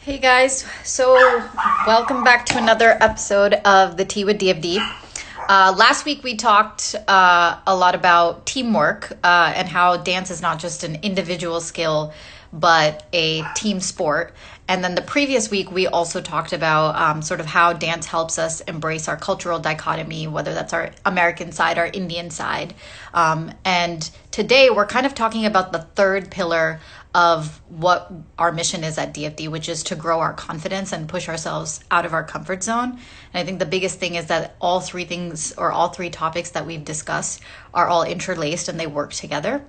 Hey guys, so welcome back to another episode of the Tea with DFD. Last week we talked a lot about teamwork and how dance is not just an individual skill but a team sport. And then the previous week we also talked about sort of how dance helps us embrace our cultural dichotomy, whether that's our American side, our Indian side. And today we're kind of talking about the third pillar of what our mission is at DFD, which is to grow our confidence and push ourselves out of our comfort zone. And I think the biggest thing is that all three things or all three topics that we've discussed are all interlaced and they work together.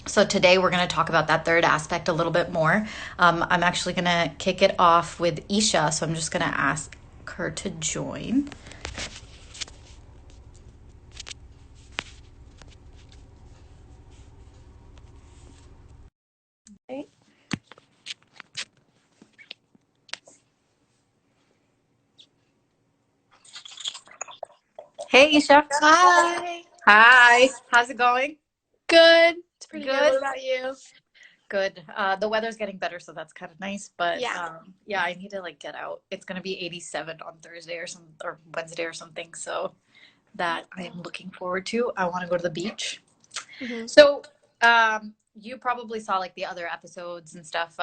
So today we're going to talk about that third aspect a little bit more. I'm actually going to kick it off with Isha, so I'm just going to ask her to join. Okay. Hey Isha. Hi. Hi. How's it going? Good. It's pretty good. Good. What about you? Good. The weather's getting better, so that's kind of nice. But Yeah. yeah, I need to get out. It's gonna be 87 on Thursday or Wednesday or something. So that I'm looking forward to. I want to go to the beach. hmm So you probably saw the other episodes and stuff.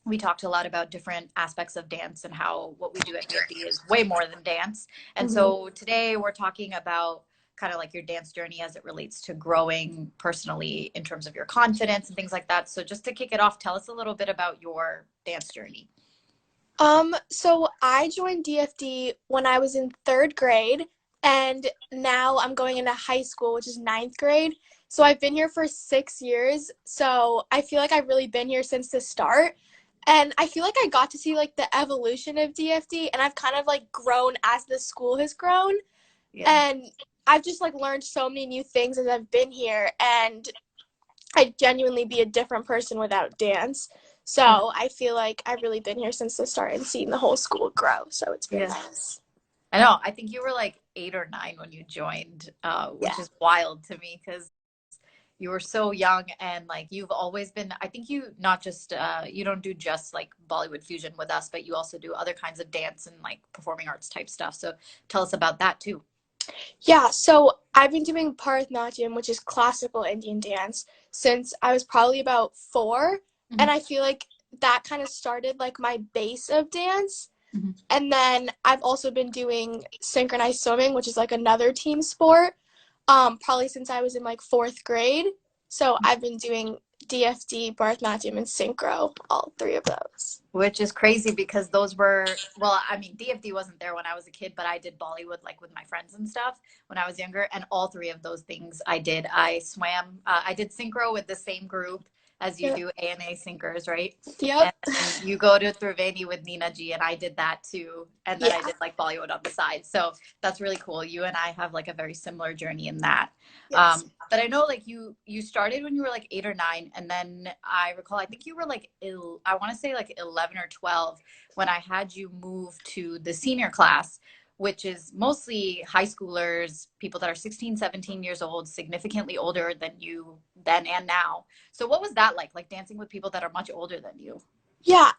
We talked a lot about different aspects of dance and how what we do at DFD is way more than dance. And hmm so today we're talking about kind of your dance journey as it relates to growing personally in terms of your confidence and things like that. So just to kick it off, tell us a little bit about your dance journey. So I joined DFD when I was in third grade, and now I'm going into high school, which is ninth grade. So I've been here for 6 years. So I feel like I've really been here since the start. And I feel like I got to see the evolution of DFD, and I've kind of grown as the school has grown. Yeah. And I've just learned so many new things as I've been here, and I'd genuinely be a different person without dance. So I feel like I've really been here since the start and seen the whole school grow. So it's been Yeah. nice. I know. I think you were 8 or 9 when you joined, Yeah. which is wild to me because you were so young and you've always been. I think you not just you don't do just Bollywood fusion with us, but you also do other kinds of dance and performing arts type stuff. So tell us about that too. Yeah. So I've been doing Bharatanatyam, which is classical Indian dance, since I was probably about 4. Mhm. And I feel like that kind of started my base of dance. Mhm. And then I've also been doing synchronized swimming, which is another team sport, probably since I was in fourth grade. So I've been doing DFD, Bharatanatyam, and synchro, all three of those. Which is crazy because those were, well, I mean, DFD wasn't there when I was a kid, but I did Bollywood with my friends and stuff when I was younger. And all three of those things I did. I swam, I did synchro with the same group as you Yep. do ANA Syncers, right? Yep. And you go to Triveni with Nina G, and I did that too. And then I Yeah. did Bollywood on the side. So that's really cool. You and I have a very similar journey in that. Yes. But I know you started when you were 8 or 9, and then I recall I think you were I want to say 11 or 12 when I had you move to the senior class, which is mostly high schoolers, people that are 16, 17 years old, significantly older than you then and now. So what was that like dancing with people that are much older than you? Yeah.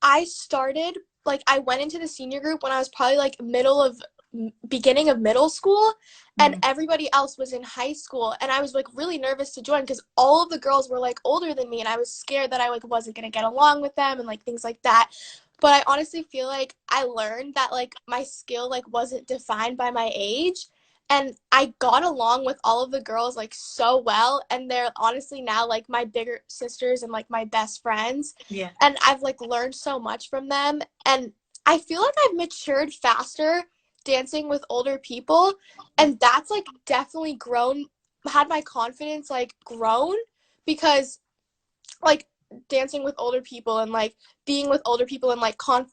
I started, I went into the senior group when I was probably beginning of middle school, and Mm. everybody else was in high school, and I was really nervous to join because all of the girls were older than me, and I was scared that I wasn't going to get along with them and things like that. But I honestly feel like I learned that my skill wasn't defined by my age, and I got along with all of the girls so well, and they're honestly now my bigger sisters and my best friends, Yeah. and I've learned so much from them, and I feel like I've matured faster dancing with older people, and that's definitely grown, had my confidence grown, because like dancing with older people and being with older people and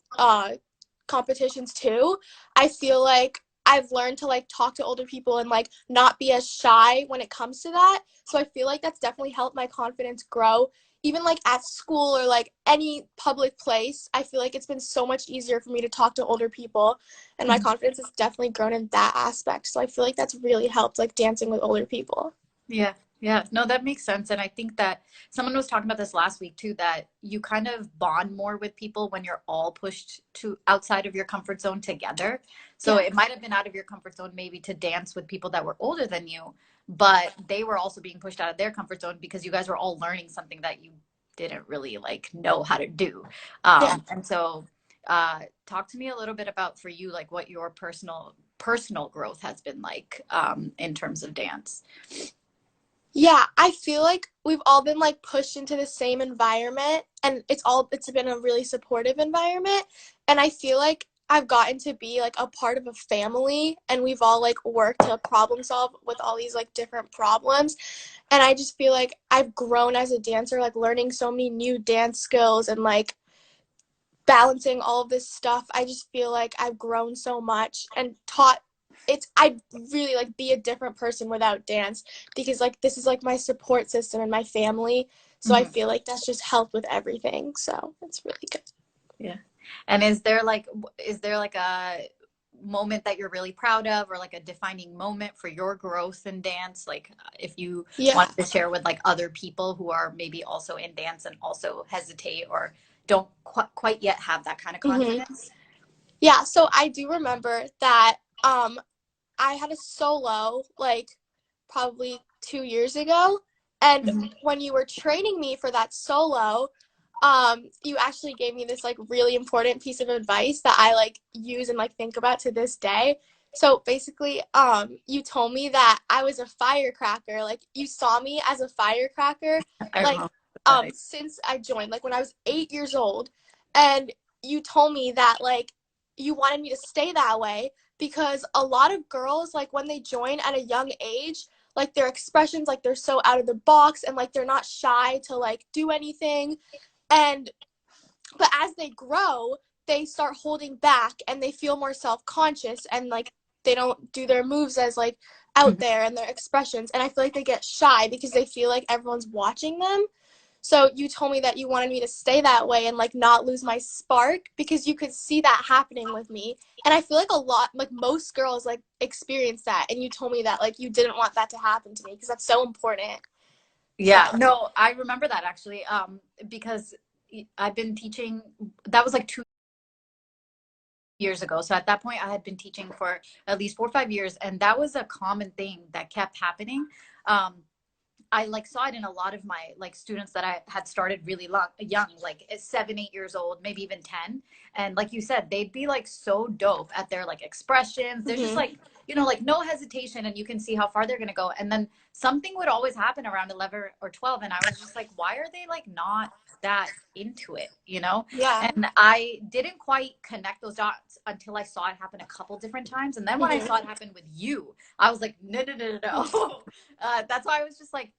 competitions too, I feel like I've learned to talk to older people and not be as shy when it comes to that. So I feel like that's definitely helped my confidence grow. Even at school or any public place, I feel like it's been so much easier for me to talk to older people, and my confidence has definitely grown in that aspect. So I feel like that's really helped dancing with older people. Yeah. Yeah, no, that makes sense. And I think that someone was talking about this last week too, that you kind of bond more with people when you're all pushed to outside of your comfort zone together. So Yeah. it might have been out of your comfort zone maybe to dance with people that were older than you, but they were also being pushed out of their comfort zone because you guys were all learning something that you didn't really like know how to do. Yeah. And so talk to me a little bit about for you, like what your personal growth has been like in terms of dance. Yeah, I feel like we've all been like pushed into the same environment, and it's been a really supportive environment, and I feel like I've gotten to be like a part of a family, and we've all like worked to problem solve with all these like different problems, and I just feel like I've grown as a dancer, like learning so many new dance skills and like balancing all of this stuff. I just feel like I've grown so much and taught I'd really like be a different person without dance, because like this is like my support system and my family. So I Mhm. feel like that's just helped with everything. So it's really good. Yeah. And is there like a moment that you're really proud of or like a defining moment for your growth in dance? Like if you Yeah. wanted to share with like other people who are maybe also in dance and also hesitate or don't quite yet have that kind of hmm confidence. Yeah. So I do remember that I had a solo like probably 2 years ago. And Mhm. when you were training me for that solo, you actually gave me this like really important piece of advice that I like use and like think about to this day. So basically, you told me that I was a firecracker. Like you saw me as a firecracker, I like remember that. since I joined, like when I was 8 years old, and you told me that like you wanted me to stay that way because a lot of girls like when they join at a young age, like their expressions, like they're so out of the box and like they're not shy to like do anything, and but as they grow, they start holding back and they feel more self-conscious, and like they don't do their moves as like out Mhm. there and their expressions, and I feel like they get shy because they feel like everyone's watching them. So you told me that you wanted me to stay that way and like not lose my spark, because you could see that happening with me. And I feel like a lot, like most girls like experience that, and you told me that like you didn't want that to happen to me because that's so important. So Yeah, no, I remember that actually, because I've been teaching, that was like 2 years ago. So at that point, I had been teaching for at least 4 or 5 years, and that was a common thing that kept happening. Um, I like saw it in a lot of my like students that I had started really young, like at 7, 8 years old, maybe even 10. And like you said, they'd be like so dope at their like expressions. They're just mm-hmm. like, like no hesitation, and you can see how far they're gonna go. And then something would always happen around 11 or 12, and I was just like, why are they like not that into it, Yeah. And I didn't quite connect those dots until I saw it happen a couple different times. And then when I Mm-hmm. saw it happen with you, I was like, no, no, no, no, no. That's why I was just like,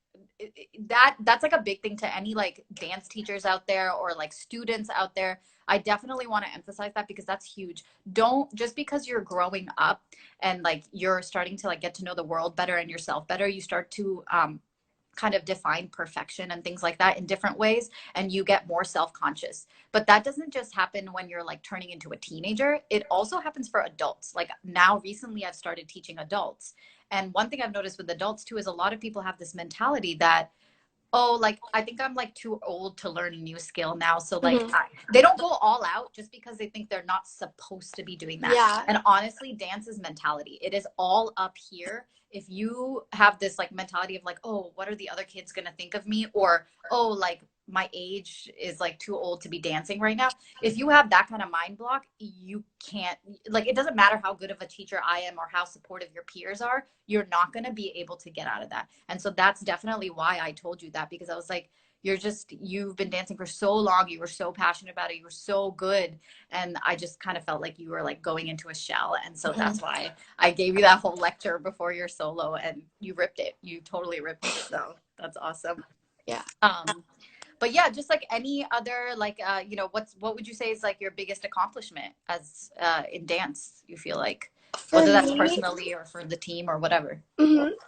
that's like a big thing to any like dance teachers out there or like students out there. I definitely want to emphasize that because that's huge. Don't just because you're growing up and like you're starting to like get to know the world better and yourself better, you start to kind of define perfection and things like that in different ways, and you get more self-conscious. But that doesn't just happen when you're like turning into a teenager. It also happens for adults. Like now recently I've started teaching adults, and one thing I've noticed with adults too is a lot of people have this mentality that, oh, like I think I'm like too old to learn a new skill now, so like Mm-hmm. they don't go all out just because they think they're not supposed to be doing that. Yeah. And honestly, dance is mentality. It is all up here. If you have this like mentality of like, oh, what are the other kids gonna think of me, or oh, like my age is like too old to be dancing right now, if you have that kind of mind block, you can't, like, it doesn't matter how good of a teacher I am or how supportive your peers are, you're not going to be able to get out of that. And so that's definitely why I told you that, because I was like, you've been dancing for so long, you were so passionate about it, you were so good, and I just kind of felt like you were like going into a shell. And so Mm-hmm. that's why I gave you that whole lecture before your solo, and you ripped it. You totally ripped it. So that's awesome. Yeah. But yeah, just like any other like what would you say is like your biggest accomplishment as in dance, you feel like, For whether that's me, personally or for the team or whatever.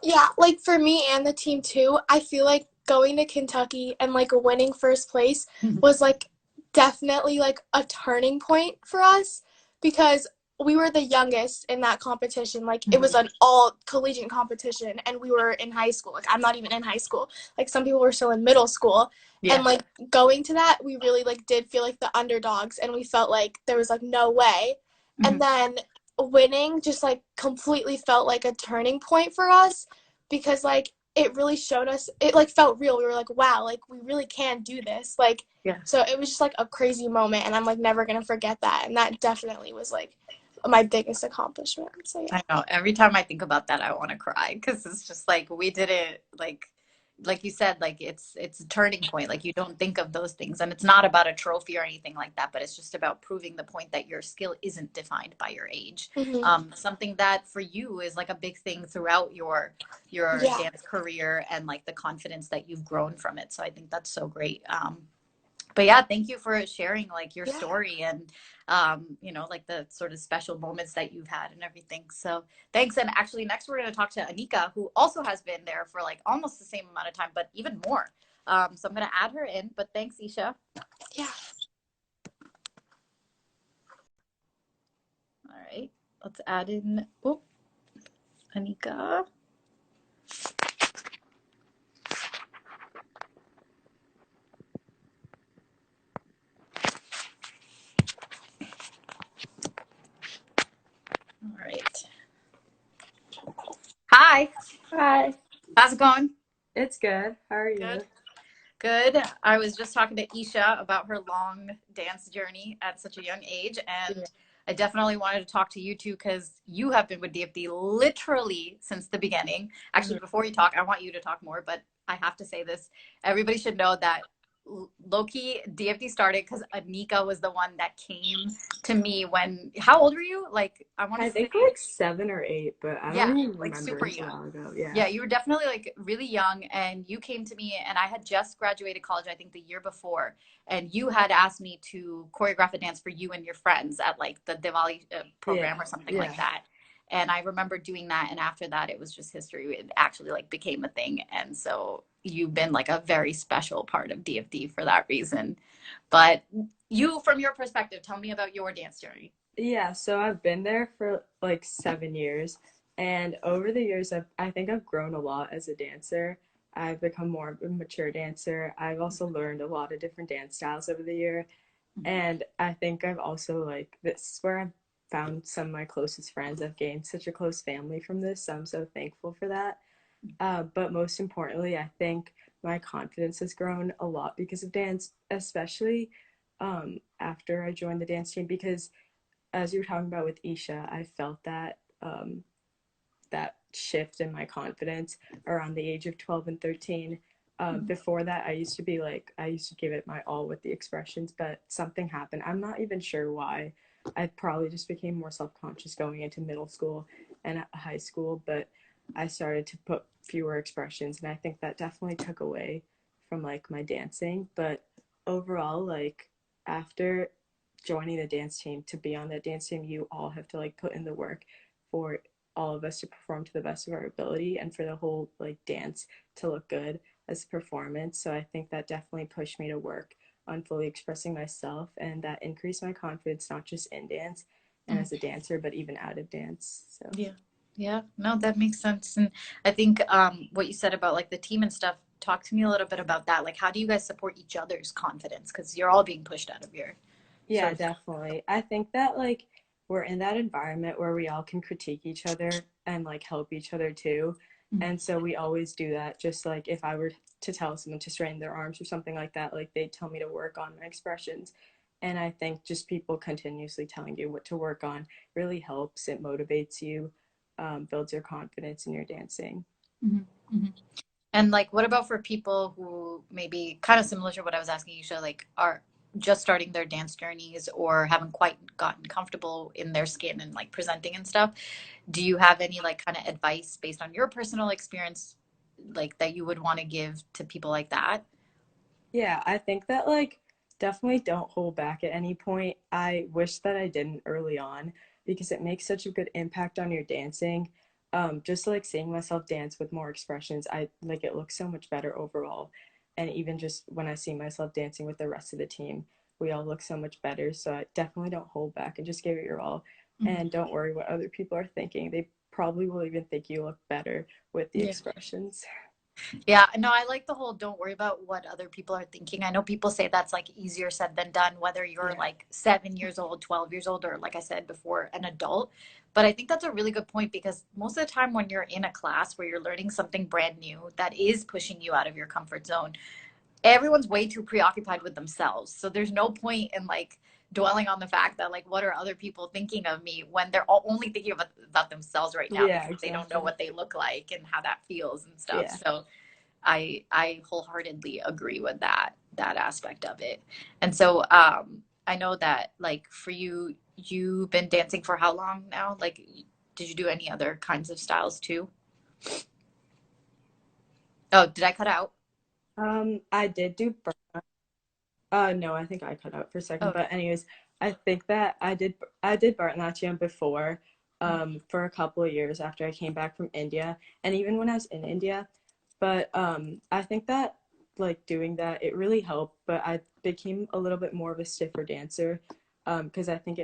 yeah, like for me and the team too, I feel like going to Kentucky and like winning first place Mhm. was like definitely like a turning point for us, because we were the youngest in that competition. Like, it was an all collegiate competition, and we were in high school. Like, I'm not even in high school. Like, some people were still in middle school. Yeah. And, like, going to that, we really, like, did feel like the underdogs, and we felt like there was, like, no way. And then winning just, like, completely felt like a turning point for us, because, like, it really showed us, it, like, felt real. We were like, wow, like, we really can do this. Like, Yeah. so it was just, like, a crazy moment, and I'm, like, never gonna forget that. And that definitely was, like, my biggest accomplishment. So yeah. I know. Every time I think about that, I want to cry because it's just like we did it. Like you said, like it's a turning point. Like you don't think of those things, and it's not about a trophy or anything like that. But it's just about proving the point that your skill isn't defined by your age. Something that for you is like a big thing throughout your Yeah. dance career and like the confidence that you've grown from it. So I think that's so great. But yeah, thank you for sharing like your story and you know, like the sort of special moments that you've had and everything. So thanks. And actually next we're going to talk to Anika, who also has been there for like almost the same amount of time, but even more. So I'm going to add her in, but thanks, Isha. Yeah. All right, let's add in Anika. All right. Hi. Hi. How's it going? It's good. How are you? Good. Good. I was just talking to Isha about her long dance journey at such a young age. And I definitely wanted to talk to you too, because you have been with DFD literally since the beginning. Actually, before you talk, I want you to talk more, but I have to say this. Everybody should know that low-key DFD started because Anika was the one that came to me when, how old were you? Like, I think like 7 or 8, but I don't even like remember. super It's a young. while ago. Yeah. Yeah, you were definitely like really young, and you came to me, and I had just graduated college, I think the year before, and you had asked me to choreograph a dance for you and your friends at like the Diwali program or something like that. And I remember doing that, and after that, it was just history. It actually like became a thing, and so you've been like a very special part of DFD for that reason. But you, from your perspective, tell me about your dance journey. Yeah, so I've been there for like 7 years, and over the years, I think I've grown a lot as a dancer. I've become more of a mature dancer. I've also learned a lot of different dance styles over the year, and I think I've also like this is where I've found some of my closest friends. I've gained such a close family from this, so I'm so thankful for that. But most importantly, I think my confidence has grown a lot because of dance, especially after I joined the dance team. Because as you were talking about with Isha, I felt that that shift in my confidence around the age of 12 and 13. Before that, I used to give it my all with the expressions, but something happened. I'm not even sure why. I probably just became more self conscious going into middle school and high school, but I started to put fewer expressions, and I think that definitely took away from like my dancing. But overall, like after joining the dance team, to be on that dance team, you all have to like put in the work for all of us to perform to the best of our ability and for the whole like dance to look good as a performance. So I think that definitely pushed me to work on fully expressing myself, and that increased my confidence not just in dance and as a dancer but even out of dance. So Yeah, no, that makes sense. And I think what you said about like the team and stuff, talk to me a little bit about that. Like, how do you guys support each other's confidence? Because you're all being pushed out of your sort yeah, of. definitely. I think that like we're in that environment where we all can critique each other and like help each other too. And so we always do that. Just like if I were to tell someone to straighten their arms or something like that, like they'd tell me to work on my expressions. And I think just people continuously telling you what to work on really helps. It motivates you, builds your confidence in your dancing. Mhm, mhm. And like, what about for people who maybe kind of similar to what I was asking you, like are just starting their dance journeys or haven't quite gotten comfortable in their skin and like presenting and stuff? Do you have any like kind of advice based on your personal experience, like that you would want to give to people like that? Yeah, I think that like definitely don't hold back at any point. I wish that I didn't early on because it makes such a good impact on your dancing. Just like seeing myself dance with more expressions, I like it looks so much better overall. And even just when I see myself dancing with the rest of the team, we all look so much better. So I definitely don't hold back and just give it your all. and don't worry what other people are thinking. They probably will even think you look better with the Yeah. expressions. Yeah, no, I like the whole don't worry about what other people are thinking. I know people say that's like easier said than done, whether you're Yeah. like 7 years old, 12 years old, or like I said before, an adult. But I think that's a really good point because most of the time when you're in a class where you're learning something brand new that is pushing you out of your comfort zone, everyone's way too preoccupied with themselves. So there's no point in like dwelling on the fact that like what are other people thinking of me when they're all only thinking about themselves right now Yeah, because they don't know exactly. what they look like and how that feels and stuff. Yeah. So I wholeheartedly agree with that aspect of it. And so I know that like for you, you've been dancing for how long now? Like did you do any other kinds of styles too? Oh, did I cut out? I did do no, I think I cut out for a second. Oh, But anyways, I think that I did Bharatanatyam before, for a couple of years after I came back from India, and even when I was in India. But I think that like doing that it really helped. But I became a little bit more of a stiffer dancer, because I think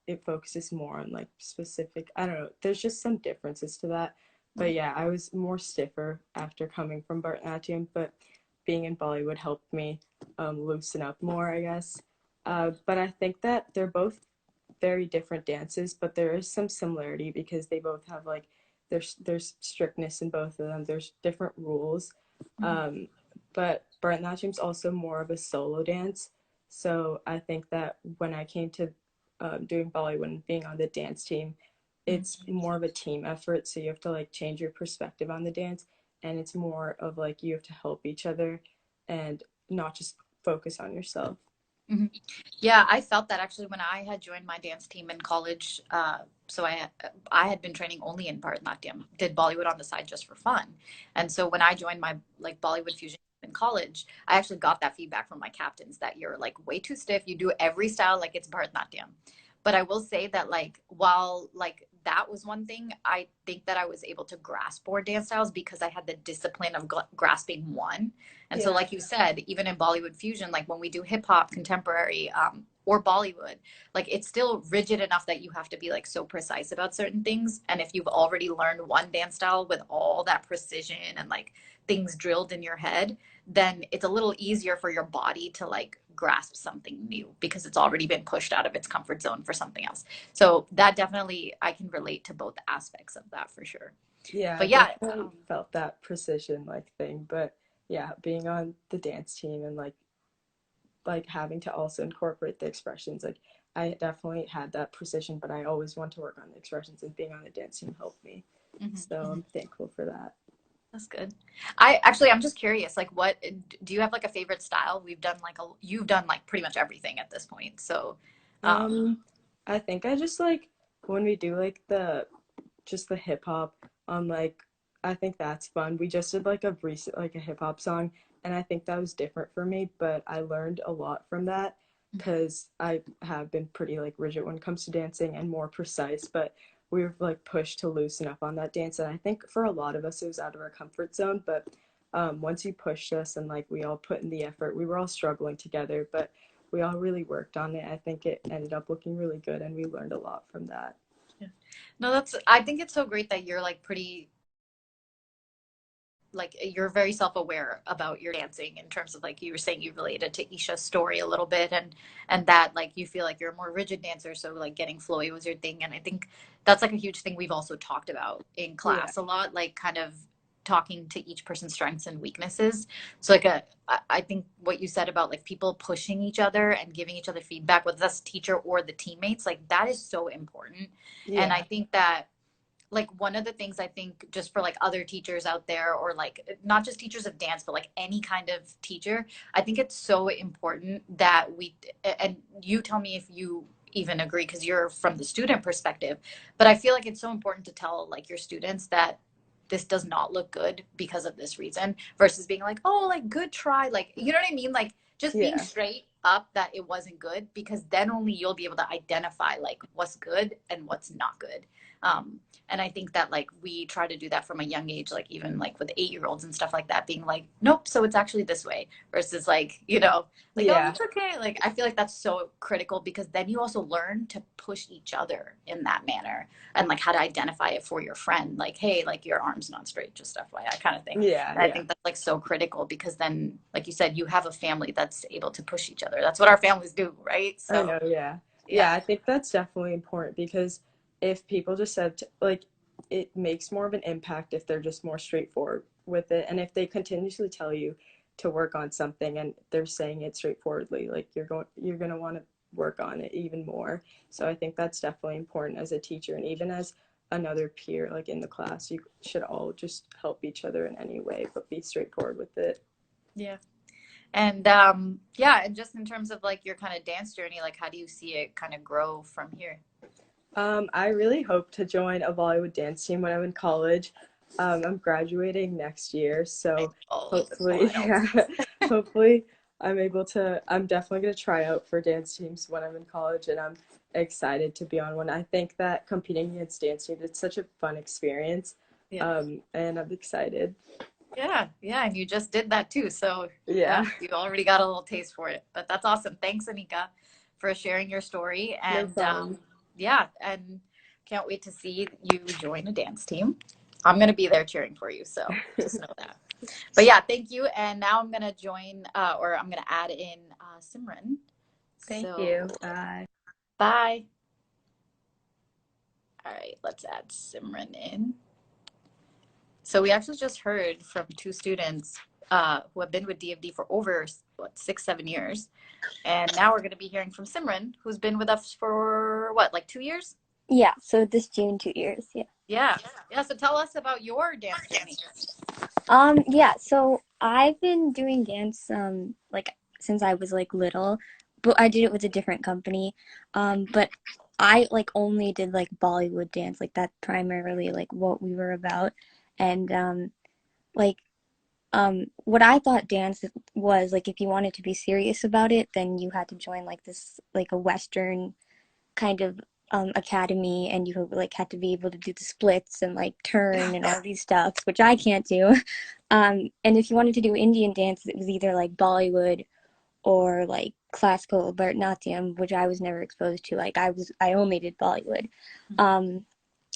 it focuses more on like specific. I don't know. There's just some differences to that. But yeah, I was more stiffer after coming from Bharatanatyam, but being in Bollywood helped me loosen up more, I guess. But I think that they're both very different dances, but there is some similarity because they both have like there's strictness in both of them. There's different rules, um, but Bharatanatyam's also more of a solo dance. So I think that when I came to doing Bollywood and being on the dance team, it's more of a team effort. So you have to like change your perspective on the dance, and it's more of like you have to help each other and not just focus on yourself. mm-hmm. Yeah, I felt that actually when I had joined my dance team in college. So I had been training only in Bharatanatyam, did Bollywood on the side just for fun. And so when I joined my like Bollywood fusion in college, I actually got that feedback from my captains that you're like way too stiff. You do every style like it's Bharatanatyam. But I will say that like while like that was one thing, I think that I was able to grasp more dance styles because I had the discipline of grasping one. And so, Yeah. like you said, even in Bollywood fusion, like when we do hip hop, contemporary, or Bollywood, like it's still rigid enough that you have to be like so precise about certain things. And if you've already learned one dance style with all that precision and like things drilled in your head, then it's a little easier for your body to like grasp something new because it's already been pushed out of its comfort zone for something else. So that definitely, I can relate to both aspects of that for sure. Yeah, I But yeah, definitely felt that precision like thing. But yeah, being on the dance team and like having to also incorporate the expressions, like I definitely had that precision, but I always want to work on the expressions, and being on the dance team helped me. mhm. So I'm thankful for that. That's good. I'm just curious, like what do you have like a favorite style? We've done like you've done like pretty much everything at this point. So, um, Um, I think I just like when we do like the hip hop, like I think that's fun. We just did like a recent like a hip hop song, and I think that was different for me, but I learned a lot from that because I have been pretty like rigid when it comes to dancing and more precise, but we were like pushed to loosen up on that dance, and I think for a lot of us it was out of our comfort zone, but once you pushed us and like we all put in the effort, we were all struggling together, but we all really worked on it. I think it ended up looking really good, and we learned a lot from that. yeah. No, I think it's so great that you're like pretty like you're very self-aware about your dancing in terms of like you were saying you related to Isha's story a little bit and that like you feel like you're a more rigid dancer so like getting flowy was your thing and I think that's like a huge thing we've also talked about in Yeah. class a lot like kind of talking to each person's strengths and weaknesses so like I think what you said about like people pushing each other and giving each other feedback whether that's teacher or the teammates like that is so important and I Yeah. think that like one of the things I think just for like other teachers out there or like not just teachers of dance but like any kind of teacher I think it's so important that we and you tell me if you even agree because you're from the student perspective but I feel like it's so important to tell like your students that this does not look good because of this reason versus being like oh like good try like you know what I mean like just being Yeah. straight up that it wasn't good because then only you'll be able to identify like what's good and what's not good And I think that like we try to do that from a young age, like even like with 8-year-olds and stuff like that, being like, nope, so it's actually this way, versus like, you know, like, oh, Yeah. it's okay. Like, I feel like that's so critical, because then you also learn to push each other in that manner, and like how to identify it for your friend. Like, hey, like your arm's not straight, just FYI kind of thing. Yeah. And I think that's like so critical, because then, like you said, you have a family that's able to push each other. That's what our families do, right? I So, know, yeah. yeah. Yeah, I think that's definitely important because if people just said, like, it makes more of an impact if they're just more straightforward with it. And if they continuously tell you to work on something and they're saying it straightforwardly, like, you're going to want to work on it even more. So I think that's definitely important as a teacher, and even as another peer, like in the class, you should all just help each other in any way, but be straightforward with it. Yeah. And yeah, and just in terms of like your kind of dance journey, like how do you see it kind of grow from here? I really hope to join a Bollywood dance team when I'm in college. I'm graduating next year, so Oh, that's hopefully, wild. yeah, hopefully I'm able to. I'm definitely gonna try out for dance teams when I'm in college, and I'm excited to be on one. I think that competing against dance teams, it's such a fun experience, Yeah. and I'm excited. Yeah, yeah, and you just did that too. So yeah, Yeah, you already got a little taste for it. But that's awesome. Thanks, Anika, for sharing your story. no And problem. yeah, and can't wait to see you join a dance team. I'm gonna be there cheering for you, so just know that. But yeah, thank you. And now I'm gonna join, or I'm gonna add in Simran. Thank So you. Bye. bye. All right, let's add Simran in. So we actually just heard from two students who have been with DFD for over what 6, 7 years, and now we're going to be hearing from Simran, who's been with us for what, like 2 years? Yeah, so this June, 2 years, yeah. Yeah, yeah. So tell us about your dance journey. Yeah, so I've been doing dance like since I was like little, but I did it with a different company. But I like only did like Bollywood dance, like that's primarily like what we were about. And like what I thought dance was like if you wanted to be serious about it, then you had to join like this like a Western kind of academy, and you like had to be able to do the splits and like turn and all these stuff, which I can't do. And if you wanted to do Indian dance, it was either like Bollywood or like classical Bharatanatyam, which I was never exposed to. Like I only did Bollywood.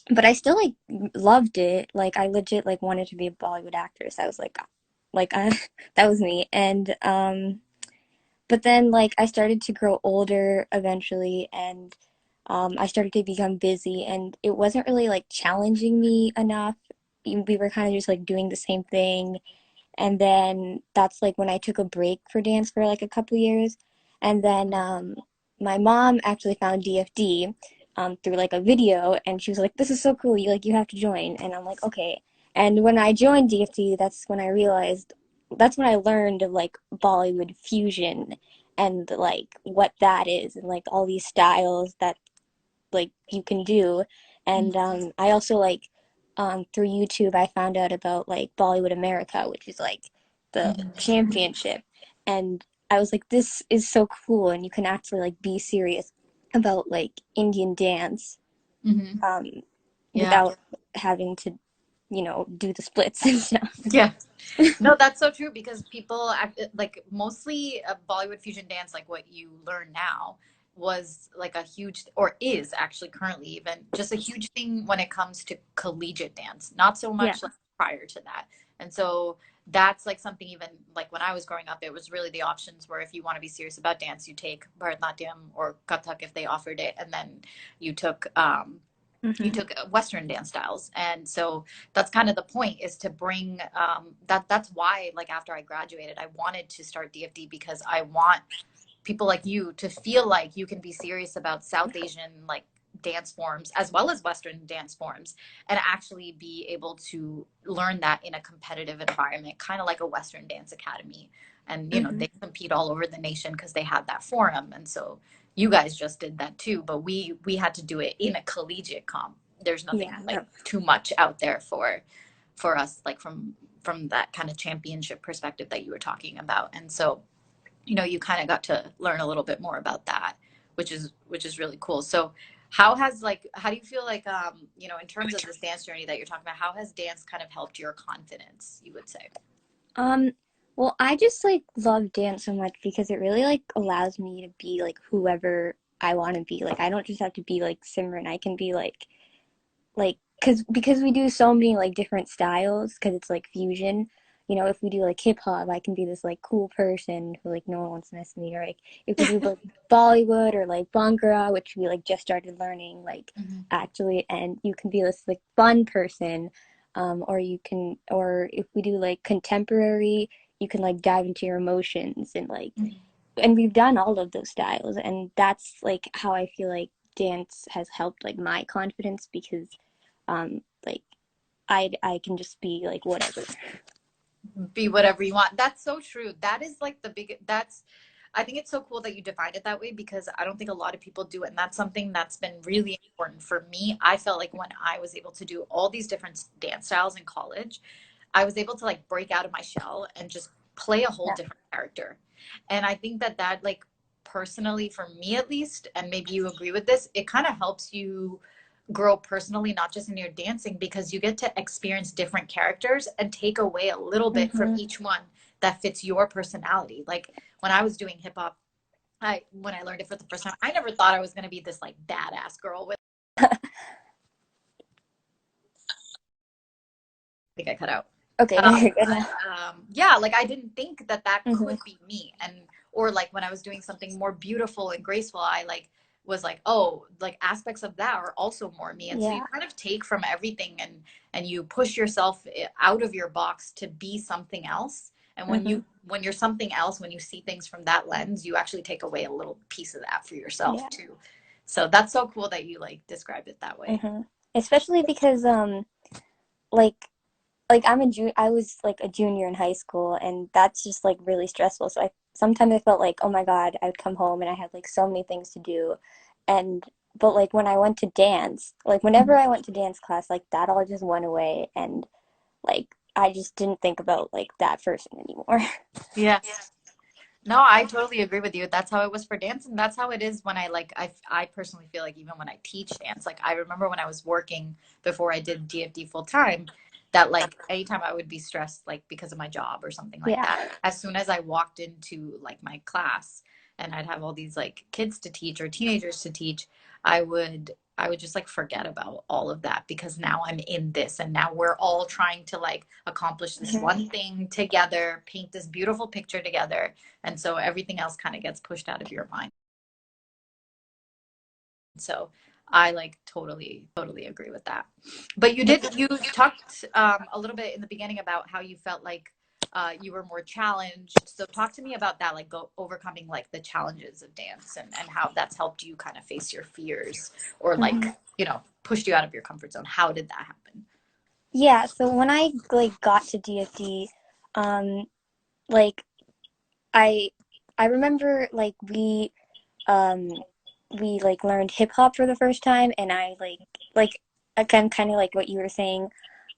But I still like loved it. Like I legit like wanted to be a Bollywood actress. I was like that was me. And but then like I started to grow older eventually, and I started to become busy, and it wasn't really like challenging me enough. We were kind of just like doing the same thing. And then that's like when I took a break for dance for like a couple years. And then my mom actually found DFD through like a video, and she was like, "This is so cool! You have to join." And I'm like, "Okay." And when I joined DFD, that's when I realized, that's when I learned of like Bollywood fusion and like what that is, and like all these styles that like you can do. And I also like through YouTube I found out about like Bollywood America, which is like the championship, and I was like, this is so cool, and you can actually like be serious about like Indian dance Mm-hmm. um, Yeah. without having to, do the splits and stuff. Yeah. No, that's so true, because people act like mostly Bollywood fusion dance, like what you learn now, was like a huge, or is actually currently even just a huge thing when it comes to collegiate dance, not so Yeah. much like prior to that. And so that's like something, even like when I was growing up, it was really the options where if you want to be serious about dance, you take Bharatanatyam or Kathak if they offered it, and then you took you took Western dance styles. And so that's kind of the point, is to bring that's why, like after I graduated, I wanted to start DFD, because I want people like you to feel like you can be serious about South Asian like dance forms as well as Western dance forms, and actually be able to learn that in a competitive environment, kind of like a Western dance academy. And they compete all over the nation because they have that forum. And so you guys just did that too, but we had to do it in a collegiate comp. There's nothing like too much out there for us, like from that kind of championship perspective that you were talking about. And so you kind of got to learn a little bit more about that, which is really cool. So how do you feel like, in terms of this dance journey that you're talking about, how has dance kind of helped your confidence, you would say? Um, well, I just like love dance so much because it really like allows me to be like whoever I want to be. Like I don't just have to be like Simran. I can be like because we do so many like different styles because it's like fusion. You know, if we do like hip hop, I can be this like cool person who like no one wants to mess with me. Or like if we do like Bollywood or like Bhangra, which we like just started learning like Mhm. actually, and you can be this like fun person. Or if we do like contemporary, you can like dive into your emotions and like, and we've done all of those styles, and that's like how I feel like dance has helped like my confidence because like I can just be like whatever. Be whatever you want. That's so true. That is like the big, that's, I think it's so cool that you defined it that way because I don't think a lot of people do it. And that's something that's been really important for me. I felt like when I was able to do all these different dance styles in college, I was able to like break out of my shell and just play a whole Yeah. different character. And I think that that like personally for me at least, and maybe you agree with this, it kind of helps you grow personally, not just in your dancing, because you get to experience different characters and take away a little bit from Mm-hmm. each one that fits your personality. Like when I was doing hip hop, when I learned it for the first time, I never thought I was going to be this like badass girl with, I think I cut out. Okay, no, Um, you're good now. yeah, like I didn't think that that Mm-hmm. could be me. And, or like when I was doing something more beautiful and graceful, I like was like, oh, like aspects of that are also more me. And so you Yeah. kind of take from everything and you push yourself out of your box to be something else. And Mm-hmm. when you're something else, when you see things from that lens, you actually take away a little piece of that for yourself Yeah. too. So that's so cool that you like described it that way. Mm-hmm. Especially because like like I was like a junior in high school, and that's just like really stressful. So I sometimes I felt like, oh my God, I would come home and I had like so many things to do. And but like when I went to dance, like whenever I went to dance class, like that all just went away, and like I just didn't think about like that person anymore. Yeah. No, I totally agree with you. That's how it was for dance, and that's how it is when I like I personally feel like even when I teach dance, like I remember when I was working before I did DFD full time, that like anytime I would be stressed like because of my job or something like Yeah. that, as soon as I walked into like my class and I'd have all these like kids to teach or teenagers to teach, I would just like forget about all of that because now I'm in this and now we're all trying to like accomplish this Mm-hmm. one thing together, paint this beautiful picture together, and so everything else kind of gets pushed out of your mind. So I like totally agree with that. But you talked a little bit in the beginning about how you felt like you were more challenged. So talk to me about that, like overcoming like the challenges of dance and how that's helped you kind of face your fears or like, Mm-hmm. pushed you out of your comfort zone. How did that happen? Yeah, so when I like got to DFD, um, like I I remember um we like learned hip hop for the first time, and I like again kind of like what you were saying,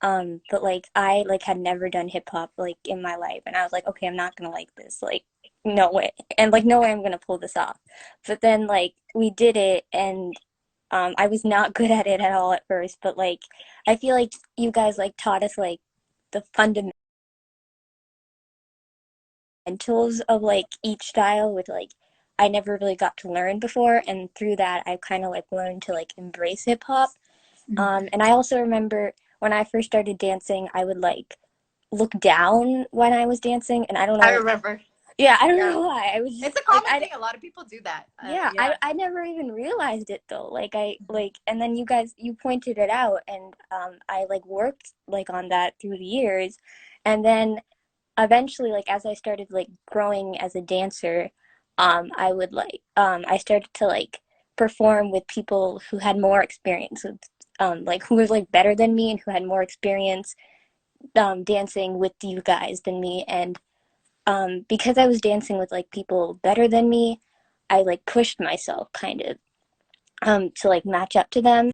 but like I like had never done hip hop like in my life, and I was like, okay, I'm not gonna like this, like no way, and like no way I'm gonna pull this off. But then like we did it, and I was not good at it at all at first, but like I feel like you guys like taught us like the fundamentals of like each style, which like I never really got to learn before, and through that I kind of like learned to like embrace hip hop. And I also remember when I first started dancing, I would like look down when I was dancing, and I don't I know. remember. Yeah, I don't Yeah. know why. I was just It's a like common thing. A lot of people do that. yeah, Yeah. I never even realized it though. Like I like, and then you pointed it out, and I like worked like on that through the years, and then eventually like as I started like growing as a dancer, I started to like perform with people who had more experience with like who were like better than me and who had more experience dancing with you guys than me. And because I was dancing with like people better than me, I like pushed myself kind of to like match up to them.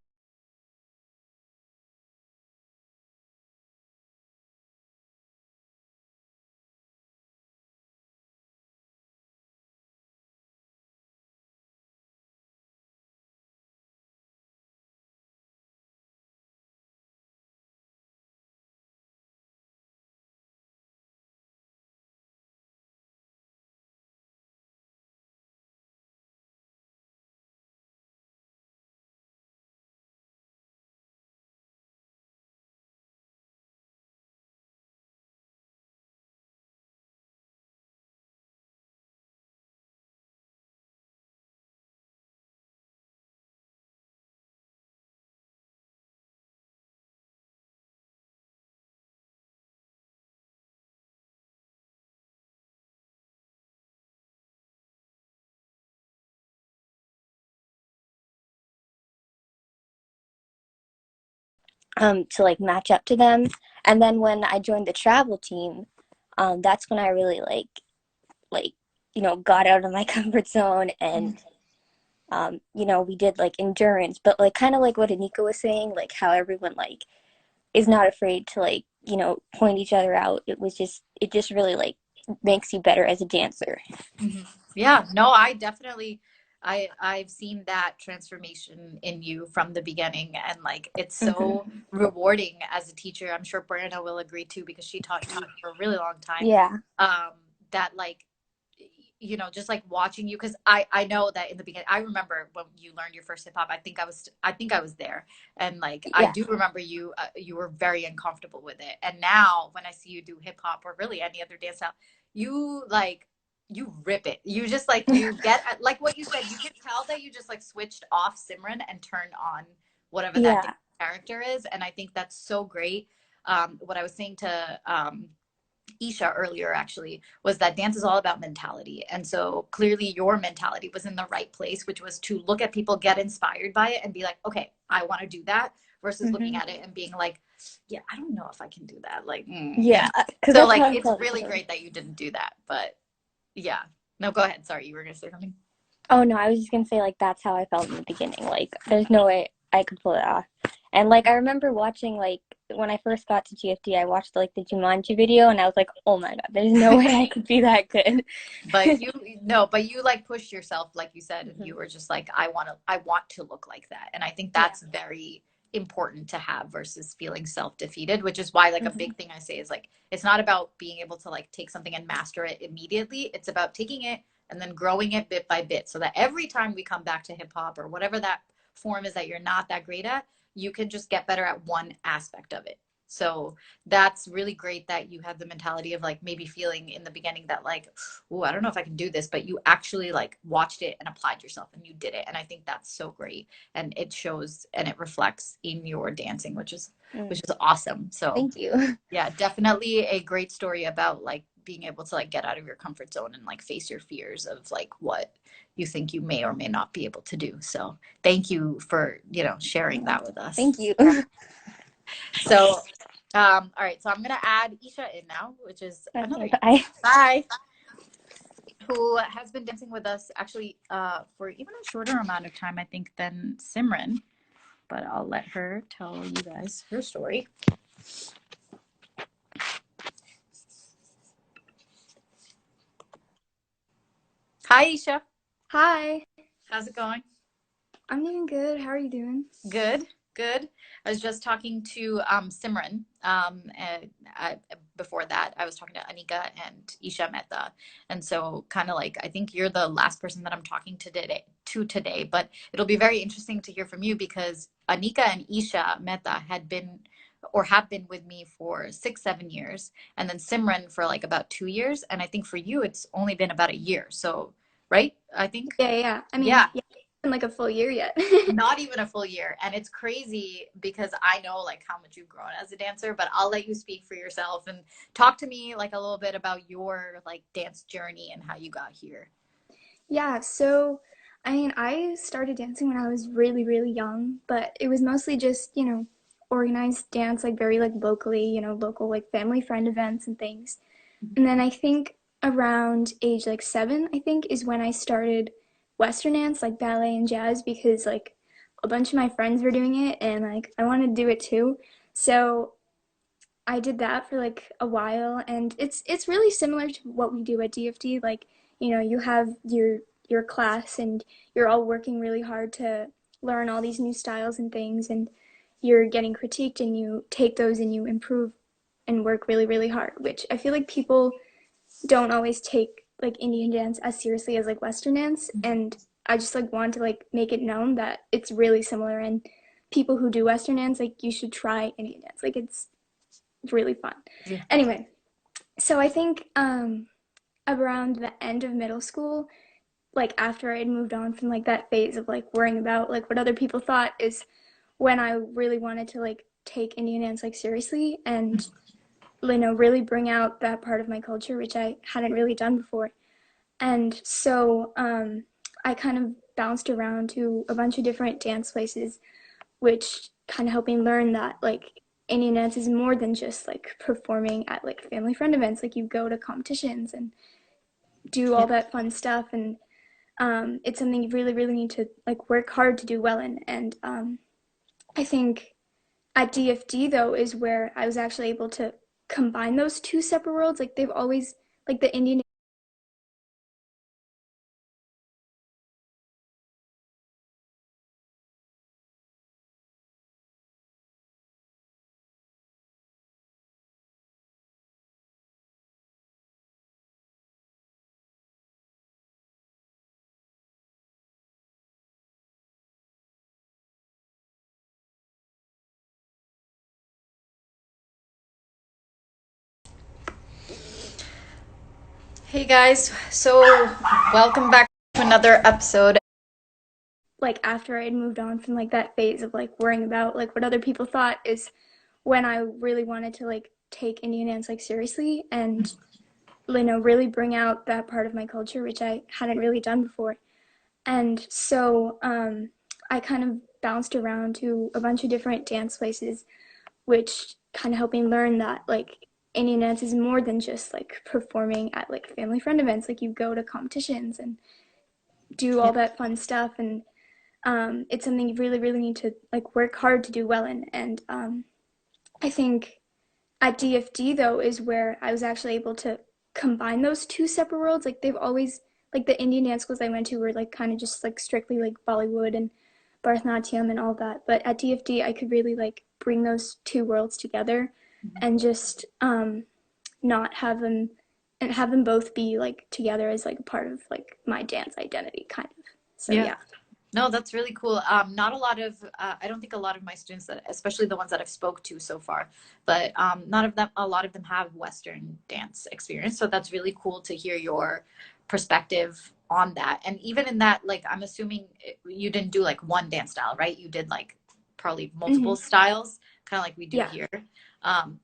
to like match up to them. And then when I joined the travel team, that's when I really like got out of my comfort zone. And we did like endurance, but like kind of like what Anika was saying, like how everyone like is not afraid to like point each other out. It just really like makes you better as a dancer. Yeah, no, I definitely I've seen that transformation in you from the beginning, and like it's so rewarding as a teacher. I'm sure Brianna will agree too, because she taught you for a really long time. Yeah. That like just like watching you, because I know that in the beginning, I remember when you learned your first hip hop. I think I was there, and like I do remember you you were very uncomfortable with it. And now when I see you do hip hop or really any other dance style, you like you rip it. You just like you get like what you said. You can tell that you just like switched off Simran and turned on whatever that dance character is, and I think that's so great. What I was saying to Isha earlier actually was that dance is all about mentality. And so clearly your mentality was in the right place, which was to look at people, get inspired by it, and be like, okay, I want to do that, versus looking at it and being like, yeah, I don't know if I can do that. Like, so like it's really great that you didn't do that. But yeah. No, go ahead. Sorry, you were gonna say something. Oh no, I was just gonna say like that's how I felt in the beginning. Like there's no way I could pull it off. And like I remember watching like when I first got to DFD, I watched like the Jumanji video, and I was like, oh my god, there's no way I could be that good. But you like pushed yourself, like you said, and you were just like, I want to look like that. And I think that's very important to have, versus feeling self-defeated, which is why like a big thing I say is like, it's not about being able to like take something and master it immediately. It's about taking it and then growing it bit by bit, so that every time we come back to hip hop or whatever that form is that you're not that great at, you can just get better at one aspect of it. So that's really great that you have the mentality of like maybe feeling in the beginning that like, oh, I don't know if I can do this, but you actually like watched it and applied yourself and you did it. And I think that's so great. And it shows and it reflects in your dancing, which is awesome. So thank you. Yeah, definitely a great story about like being able to like get out of your comfort zone and like face your fears of like what you think you may or may not be able to do. So thank you for, sharing that with us. Thank you. So, all right. So I'm going to add Isha in now, which is another Bye. Who has been dancing with us actually for even a shorter amount of time, I think, than Simran. But I'll let her tell you guys her story. Hi, Isha. Hi. How's it going? I'm doing good. How are you doing? Good. I was just talking to Simran. And before that, I was talking to Anika and Isha Mehta. And so kind of like, I think you're the last person that I'm talking to today, but it'll be very interesting to hear from you, because Anika and Isha Mehta have been with me for 6-7 years. And then Simran for like about 2 years. And I think for you, it's only been about a year. So, right? I think. Yeah. I mean, yeah. Been like a full year yet. Not even a full year. And it's crazy because I know like how much you've grown as a dancer, but I'll let you speak for yourself and talk to me like a little bit about your like dance journey and how you got here. Yeah, so I mean, I started dancing when I was really, really young, but it was mostly just, organized dance, like very like locally, local like family friend events and things. And then I think around age like 7, I think, is when I started Western dance, like ballet and jazz, because like a bunch of my friends were doing it and like I wanted to do it too. So I did that for like a while, and it's really similar to what we do at DFD. Like, you have your class and you're all working really hard to learn all these new styles and things, and you're getting critiqued and you take those and you improve and work really, really hard, which I feel like people don't always take like Indian dance as seriously as like Western dance. And I just like want to like make it known that it's really similar, and people who do Western dance, like you should try Indian dance. Like it's really fun. Yeah. Anyway, so I think around the end of middle school, like after I had moved on from like that phase of like worrying about like what other people thought, is when I really wanted to like take Indian dance like seriously and really bring out that part of my culture, which I hadn't really done before. And so I kind of bounced around to a bunch of different dance places, which kind of helped me learn that like Indian dance is more than just like performing at like family friend events. Like you go to competitions and do all that fun stuff, and it's something you really, really need to like work hard to do well in. And I think at DFD though is where I was actually able to combine those two separate worlds. Like they've always like the Indian. Hey guys, so welcome back to another episode. Like after I had moved on from like that phase of like worrying about like what other people thought is when I really wanted to like take Indian dance like seriously and really bring out that part of my culture which I hadn't really done before. And so I kind of bounced around to a bunch of different dance places, which kind of helped me learn that like Indian dance is more than just like performing at like family friend events. Like you go to competitions and do all that fun stuff, and it's something you really, really need to like work hard to do well in. And I think at DFD though is where I was actually able to combine those two separate worlds. Like they've always like the Indian dance schools I went to were like kind of just like strictly like Bollywood and Bharatanatyam and all that. But at DFD I could really like bring those two worlds together and just not have them and have them both be like together as like a part of like my dance identity kind of. So yeah. No, that's really cool. Not a lot of, I don't think a lot of my students, that, especially the ones that I've spoke to so far, but none of them, a lot of them have Western dance experience. So that's really cool to hear your perspective on that. And even in that, like, I'm assuming you didn't do like one dance style, right? You did like probably multiple styles, kind of like we do Yeah. here,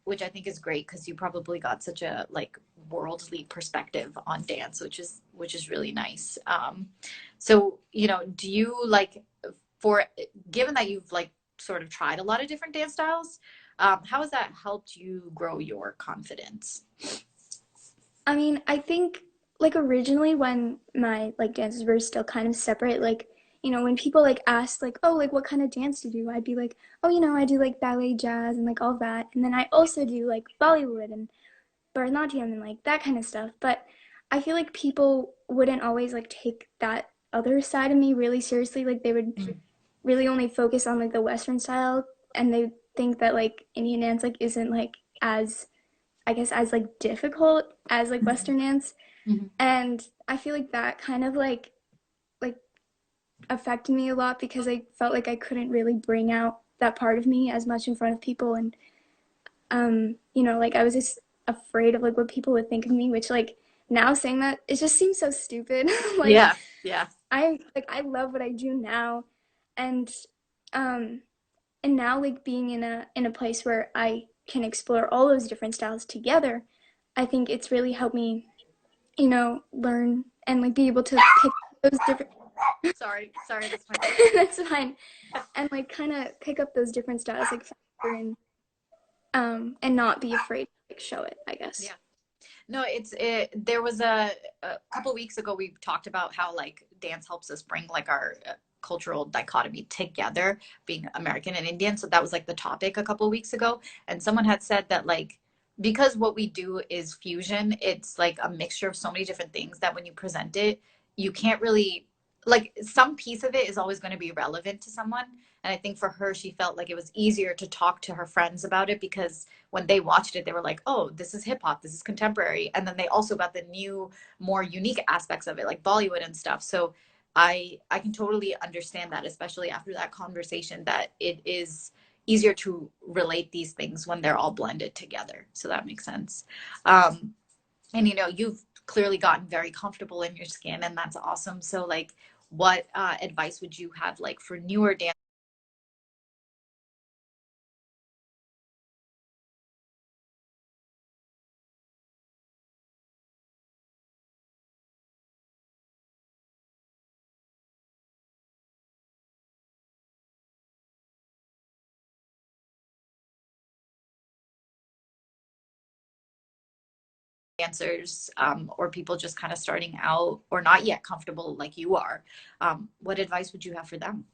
which I think is great because you probably got such a like worldly perspective on dance, which is really nice. So, do you like for given that you've like sort of tried a lot of different dance styles, how has that helped you grow your confidence? I mean, I think like originally when my like dances were still kind of separate, like, when people like asked like, oh, like what kind of dance do you do? I'd be like, oh, I do like ballet, jazz, and like all that. And then I also do like Bollywood and Bharatanatyam and like that kind of stuff. But I feel like people wouldn't always like take that other side of me really seriously. Like they would really only focus on like the Western style, and they think that like Indian dance like isn't like as, I guess, as like difficult as like Western dance. Mhm. And I feel like that kind of like affected me a lot because I felt like I couldn't really bring out that part of me as much in front of people. And like I was just afraid of like what people would think of me, which like now saying that it just seems so stupid. Like Yeah. I love what I do now, and um and now like being in a place where I can explore all those different styles together, I think it's really helped me, learn and like be able to pick those different Sorry, that's my that's fine. And like kind of pick up those different styles like faster and not be afraid to like show it, I guess. Yeah. No, there was a couple weeks ago we talked about how like dance helps us bring like our cultural dichotomy together, being American and Indian. So that was like the topic a couple weeks ago. And someone had said that like because what we do is fusion, it's like a mixture of so many different things that when you present it, you can't really like some piece of it is always going to be relevant to someone. And I think for her, she felt like it was easier to talk to her friends about it because when they watched it, they were like, oh, this is hip hop, this is contemporary. And then they also got the new, more unique aspects of it, like Bollywood and stuff. So I can totally understand that, especially after that conversation, that it is easier to relate these things when they're all blended together. So that makes sense. And you've clearly gotten very comfortable in your skin, and that's awesome. So like, what advice would you have like for newer dancers? dancers or people just kind of starting out or not yet comfortable like you are, what advice would you have for them?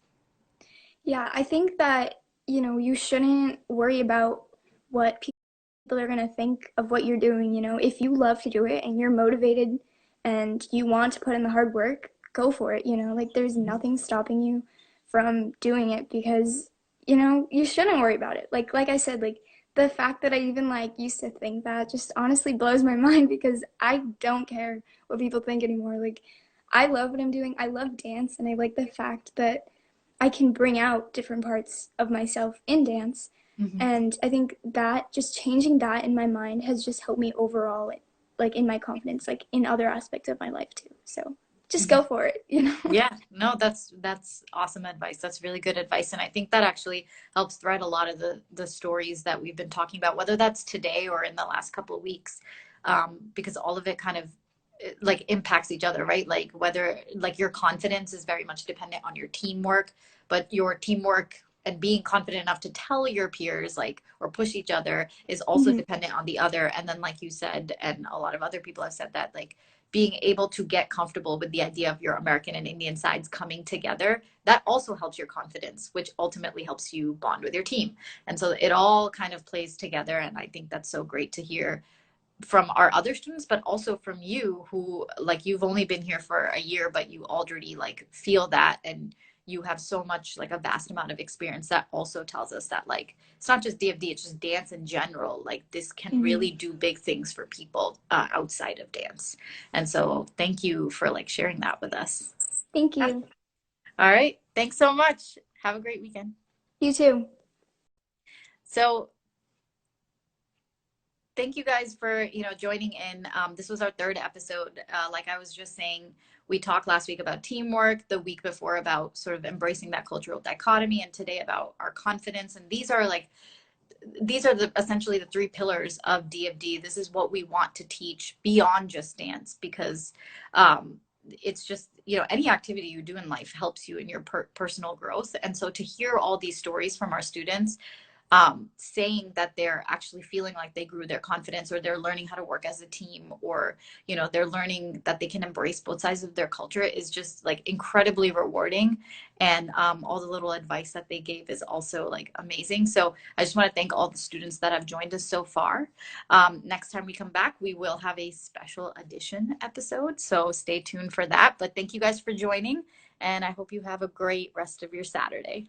Yeah, I think that, you shouldn't worry about what people are going to think of what you're doing. If you love to do it and you're motivated and you want to put in the hard work, go for it. Like there's nothing stopping you from doing it because, you shouldn't worry about it. Like I said, like the fact that I even like used to think that just honestly blows my mind because I don't care what people think anymore. Like I love what I'm doing. I love dance and I like the fact that I can bring out different parts of myself in dance. Mm-hmm. And I think that just changing that in my mind has just helped me overall, like in my confidence, like in other aspects of my life too. So just go for it, Yeah, no, that's awesome advice. That's really good advice. And I think that actually helps thread a lot of the stories that we've been talking about, whether that's today or in the last couple of weeks, because all of it kind of like impacts each other, right? Like whether like your confidence is very much dependent on your teamwork, but your teamwork and being confident enough to tell your peers like or push each other is also dependent on the other. And then like you said, and a lot of other people have said that, like being able to get comfortable with the idea of your American and Indian sides coming together, that also helps your confidence, which ultimately helps you bond with your team. And so it all kind of plays together. And I think that's so great to hear from our other students, but also from you who like you've only been here for a year, but you already like feel that and you have so much like a vast amount of experience that also tells us that like it's not just DFD, it's just dance in general. Like this can really do big things for people outside of dance. And so thank you for like sharing that with us. Thank you. All right. Thanks so much. Have a great weekend. You too. So thank you guys for joining in. This was our third episode. Like I was just saying, we talked last week about teamwork, the week before about sort of embracing that cultural dichotomy, and today about our confidence. And these are essentially the three pillars of DFD. This is what we want to teach beyond just dance, because it's just any activity you do in life helps you in your personal growth. And so to hear all these stories from our students saying that they're actually feeling like they grew their confidence, or they're learning how to work as a team, or they're learning that they can embrace both sides of their culture is just like incredibly rewarding. And all the little advice that they gave is also like amazing. So I just want to thank all the students that have joined us so far. Next time we come back, we will have a special edition episode, so stay tuned for that. But thank you guys for joining, and I hope you have a great rest of your Saturday.